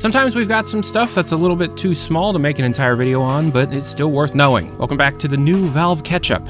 Sometimes we've got some stuff that's a little bit too small to make an entire video on, but it's still worth knowing. Welcome back to the new Valve Catch-Up.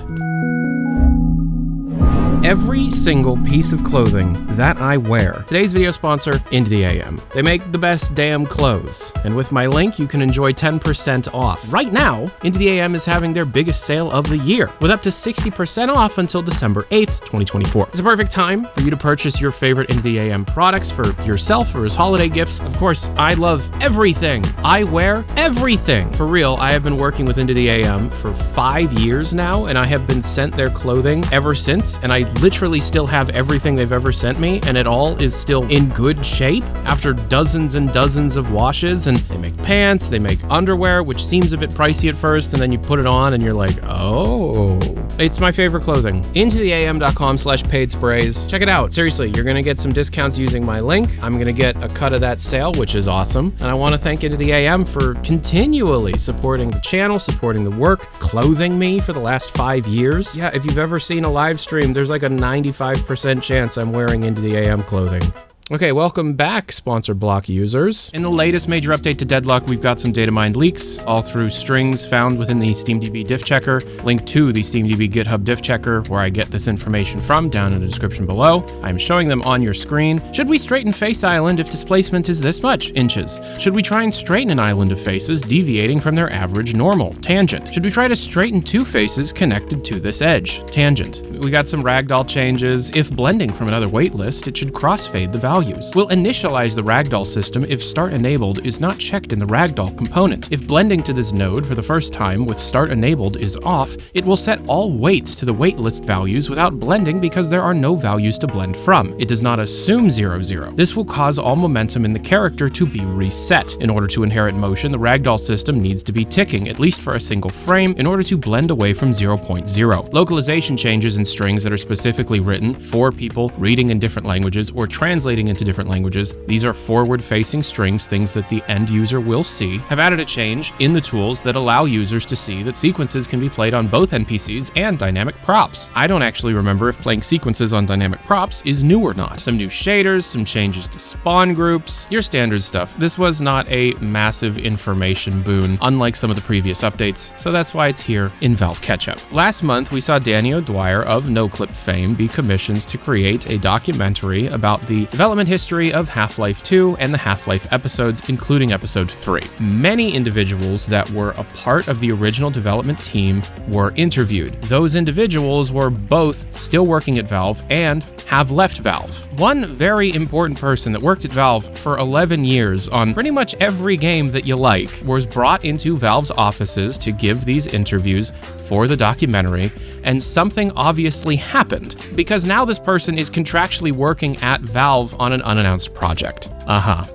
Every single piece of clothing that I wear. Today's video sponsor, Into the AM. They make the best damn clothes, and with my link, you can enjoy 10% off. Right now, Into the AM is having their biggest sale of the year, with up to 60% off until December 8th, 2024. It's a perfect time for you to purchase your favorite Into the AM products for yourself or as holiday gifts. Of course, I love everything. I wear everything. For real, I have been working with Into the AM for 5 years now, and I have been sent their clothing ever since, and I literally still have everything they've ever sent me, and it all is still in good shape after dozens and dozens of washes. And they make pants, they make underwear, which seems a bit pricey at first, and then you put it on and you're like, oh, it's my favorite clothing. IntoTheAM.com/paid sprays. Check it out. Seriously, you're gonna get some discounts using my link. I'm gonna get a cut of that sale, which is awesome. And I want to thank Into the AM for continually supporting the channel, supporting the work, clothing me for the last 5 years. Yeah, if you've ever seen a live stream, there's like a 95% chance I'm wearing Into the AM clothing. Okay, welcome back, sponsor block users. In the latest major update to Deadlock, we've got some data mined leaks, all through strings found within the SteamDB diff checker. Link to the SteamDB GitHub diff checker, where I get this information from, down in the description below. I'm showing them on your screen. Should we straighten face island if displacement is this much inches? Should we try and straighten an island of faces deviating from their average normal? Tangent. Should we try to straighten two faces connected to this edge? Tangent. We got some ragdoll changes. If blending from another waitlist, it should crossfade the value. We'll initialize the ragdoll system if start enabled is not checked in the ragdoll component. If blending to this node for the first time with start enabled is off, it will set all weights to the waitlist values without blending because there are no values to blend from. It does not assume 0, 0. This will cause all momentum in the character to be reset. In order to inherit motion, the ragdoll system needs to be ticking, at least for a single frame, in order to blend away from 0.0. Localization changes in strings that are specifically written for people reading in different languages or translating into different languages. These are forward-facing strings, things that the end user will see, have added a change in the tools that allow users to see that sequences can be played on both NPCs and dynamic props. I don't actually remember if playing sequences on dynamic props is new or not. Some new shaders, some changes to spawn groups, your standard stuff. This was not a massive information boon, unlike some of the previous updates, so that's why it's here in Valve Catch-Up. Last month, we saw Danny O'Dwyer of NoClip fame be commissioned to create a documentary about the development history of Half-Life 2 and the Half-Life episodes, including episode 3. Many individuals that were a part of the original development team were interviewed. Those individuals were both still working at Valve and have left Valve. One very important person that worked at Valve for 11 years on pretty much every game that you like was brought into Valve's offices to give these interviews for the documentary, and something obviously happened, because now this person is contractually working at Valve on an unannounced project.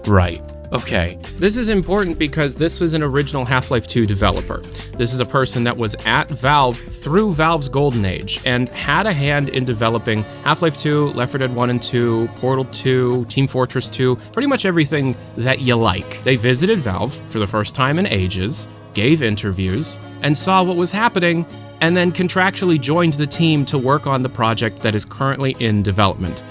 Right. Okay, this is important because this was an original Half-Life 2 developer. This is a person that was at Valve through Valve's golden age and had a hand in developing Half-Life 2, Left 4 Dead 1 and 2, Portal 2, Team Fortress 2, pretty much everything that you like. They visited Valve for the first time in ages, gave interviews, and saw what was happening, and then contractually joined the team to work on the project that is currently in development.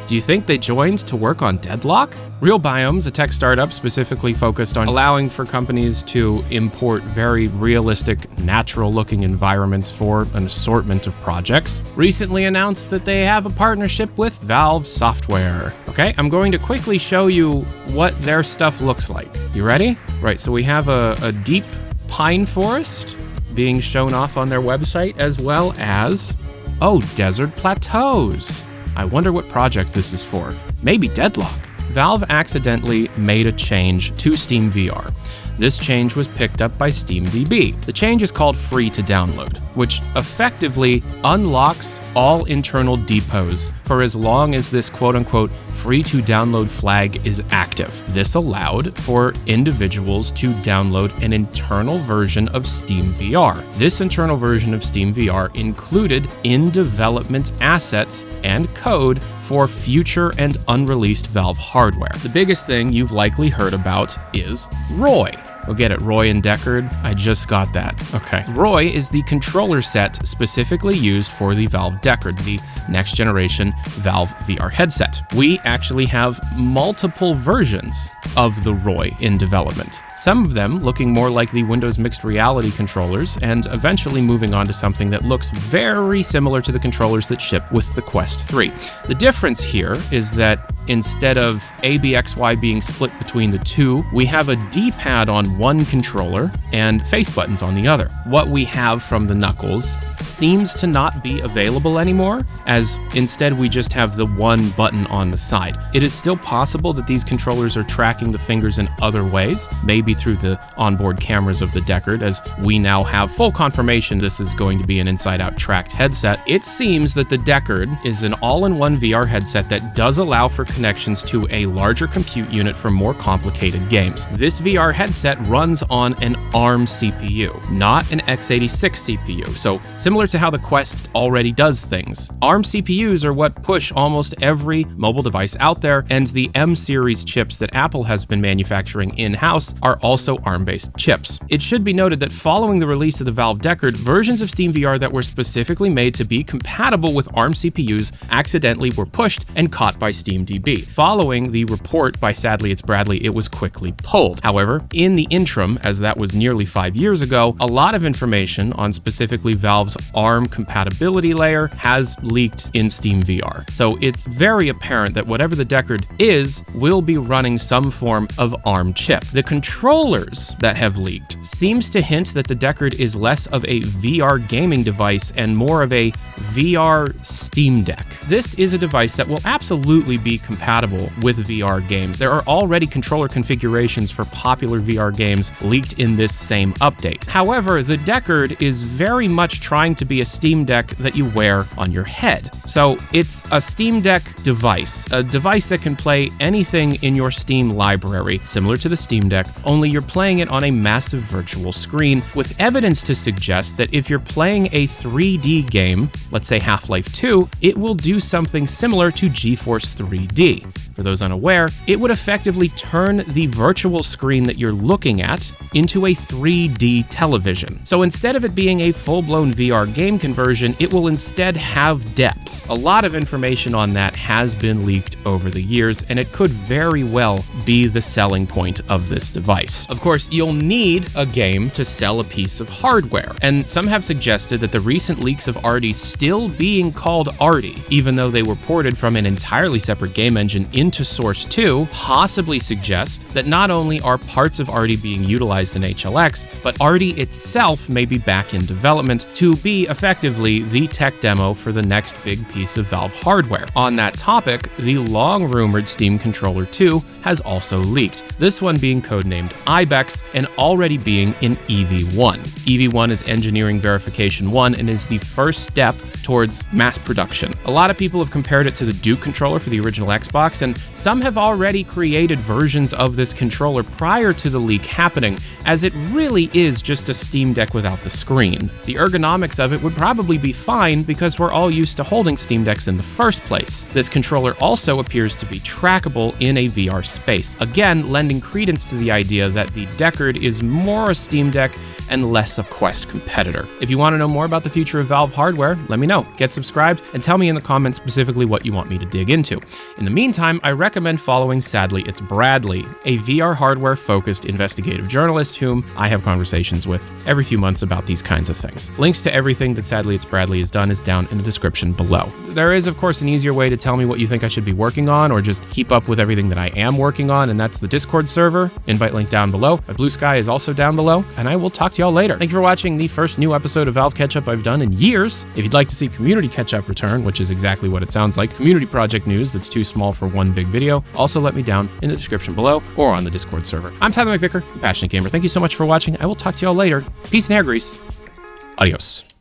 Do you think they joined to work on Deadlock? Real Biomes, a tech startup specifically focused on allowing for companies to import very realistic, natural-looking environments for an assortment of projects, recently announced that they have a partnership with Valve Software. Okay, I'm going to quickly show you what their stuff looks like. You ready? Right, so we have a deep pine forest being shown off on their website, as well as, desert plateaus. I wonder what project this is for. Maybe Deadlock. Valve accidentally made a change to Steam VR. This change was picked up by SteamDB. The change is called free to download, which effectively unlocks all internal depots for as long as this quote-unquote free to download flag is active. This allowed for individuals to download an internal version of Steam VR. This internal version of Steam VR included in-development assets and code for future and unreleased Valve hardware. The biggest thing you've likely heard about is Roy. Oh, get it, Roy and Deckard? I just got that. Okay. Roy is the controller set specifically used for the Valve Deckard, the next generation Valve VR headset. We actually have multiple versions of the Roy in development. Some of them looking more like the Windows mixed reality controllers, and eventually moving on to something that looks very similar to the controllers that ship with the Quest 3. The difference here is that instead of ABXY being split between the two, we have a D-pad on one controller and face buttons on the other. What we have from the Knuckles seems to not be available anymore, as instead we just have the one button on the side. It is still possible that these controllers are tracking the fingers in other ways, maybe through the onboard cameras of the Deckard, as we now have full confirmation this is going to be an inside-out tracked headset. It seems that the Deckard is an all-in-one VR headset that does allow for connections to a larger compute unit for more complicated games. This VR headset runs on an ARM CPU, not an x86 CPU, so similar to how the Quest already does things. ARM CPUs are what push almost every mobile device out there, and the M-series chips that Apple has been manufacturing in-house are also ARM-based chips. It should be noted that following the release of the Valve Deckard, versions of SteamVR that were specifically made to be compatible with ARM CPUs accidentally were pushed and caught by SteamDB. Following the report by Sadly It's Bradley, it was quickly pulled. However, in the interim, as that was nearly 5 years ago, a lot of information on specifically Valve's ARM compatibility layer has leaked in SteamVR. So it's very apparent that whatever the Deckard is will be running some form of ARM chip. The controllers that have leaked seems to hint that the Deckard is less of a VR gaming device and more of a VR Steam Deck. This is a device that will absolutely be compatible with VR games. There are already controller configurations for popular VR games leaked in this same update. However, the Deckard is very much trying to be a Steam Deck that you wear on your head. So it's a Steam Deck device, a device that can play anything in your Steam library, similar to the Steam Deck, only you're playing it on a massive virtual screen, with evidence to suggest that if you're playing a 3D game, let's say Half-Life 2, it will do something similar to GeForce 3D. For those unaware, it would effectively turn the virtual screen that you're looking at into a 3D television. So instead of it being a full-blown VR game conversion, it will instead have depth. A lot of information on that has been leaked over the years, and it could very well be the selling point of this device. Of course, you'll need a game to sell a piece of hardware, and some have suggested that the recent leaks of Arty still being called Arty, even though they were ported from an entirely separate game engine into Source 2, possibly suggest that not only are parts of Arty being utilized in HLX, but Arty itself may be back in development to be effectively the tech demo for the next big piece of Valve hardware. On that topic, the long-rumored Steam Controller 2 has also leaked, this one being codenamed Ibex and already being in EV1. EV1 is Engineering Verification 1 and is the first step towards mass production. A lot of people have compared it to the Duke controller for the original Xbox, and some have already created versions of this controller prior to the leak happening, as it really is just a Steam Deck without the screen. The ergonomics of it would probably be fine because we're all used to holding Steam Decks in the first place. This controller also appears to be trackable in a VR space, again lending credence to the idea that the Deckard is more a Steam Deck and less a Quest competitor. If you want to know more about the future of Valve hardware, let me know. Get subscribed and tell me in the comments specifically what you want me to dig into. In the meantime, I recommend following Sadly It's Bradley, a VR hardware-focused investigative journalist whom I have conversations with every few months about these kinds of things. Links to everything that Sadly It's Bradley has done is down in the description below. There is, of course, an easier way to tell me what you think I should be working on, or just keep up with everything that I am working on, and that's the Discord server. Invite link down below. My Blue Sky is also down below, and I will talk to y'all later. Thank you for watching the first new episode of Valve Catch-Up I've done in years. If you'd like to see Community Catch-Up return, which is exactly what it sounds like, community project news that's too small for one big video, also let me down in the description below or on the Discord server. I'm Tyler McVicker, a passionate gamer. Thank you so much for watching. I will talk to y'all later. Peace and hair grease. Adios.